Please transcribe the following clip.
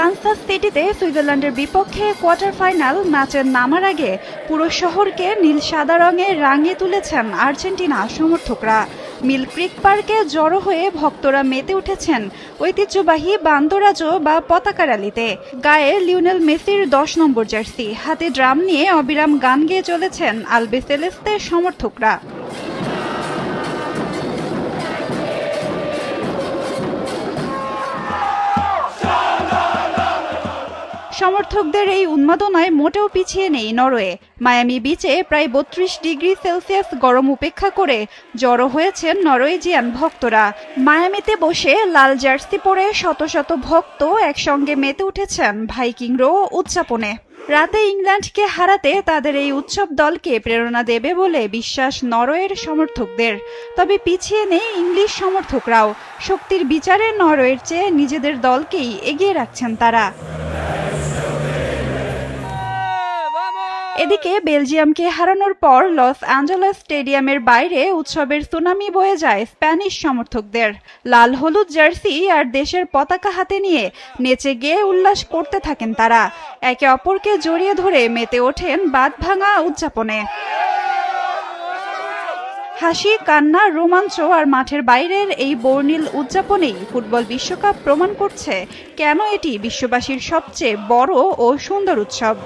Kansas সিটিতে সুইজারল্যান্ডের বিপক্ষে কোয়ার্টার ফাইনাল ম্যাচের নামার আগে পুরো শহরকে নীল সাদা রঙে রাঙিয়ে তুলেছেন আর্জেন্টিনা সমর্থকরা। মিল ক্রিক পার্কে জড়ো হয়ে ভক্তরা মেতে উঠেছেন ঐতিহ্যবাহী বান্দোরাজো বা পতাকা র্যালিতে। গায়ে লিওনেল মেসির 10 নম্বর জার্সি, হাতে ড্রাম নিয়ে অবিরাম গান গেয়ে চলেছেন আলবিসেলেস্তে সমর্থকরা। সমর্থকদের এই উন্মাদনায় মোটেও পিছিয়ে নেই নরওয়ে। মায়ামি বিচে প্রায় 32 ডিগ্রি সেলসিয়াস গরম উপেক্ষা করে জড়ো হয়েছেন নরওয়েজিয়ান ভক্তরা। মায়ামিতে বসে লাল জার্সি পরে শত শত ভক্ত একসঙ্গে মেতে উঠেছেন ভাইকিং রো উদযাপনে। রাতে ইংল্যান্ডকে হারাতে তাদের এই উৎসব দলকে প্রেরণা দেবে বলে বিশ্বাস নরওয়ের সমর্থকদের। তবে পিছিয়ে নেই ইংলিশ সমর্থকরাও। শক্তির বিচারে নরওয়ের চেয়ে নিজেদের দলকেই এগিয়ে রাখছেন তারা। এদিকে বেলজিয়ামকে হারানোর পর লস অ্যাঞ্জেলেস স্টেডিয়ামের বাইরে উৎসবের সুনামি বয়ে যায় স্প্যানিশ সমর্থকদের। লাল হলুদ জার্সি আর দেশের পতাকা হাতে নিয়ে নেচে গেয়ে উল্লাস করতে থাকেন তারা। একে অপরকে জড়িয়ে ধরে মেতে ওঠেন বাঁধভাঙা উদযাপনে। হাসি, কান্না, রোমাঞ্চ আর মাঠের বাইরের এই বর্ণিল উদযাপনেই ফুটবল বিশ্বকাপ প্রমাণ করছে কেন এটি বিশ্ববাসীর সবচেয়ে বড় ও সুন্দর উৎসব।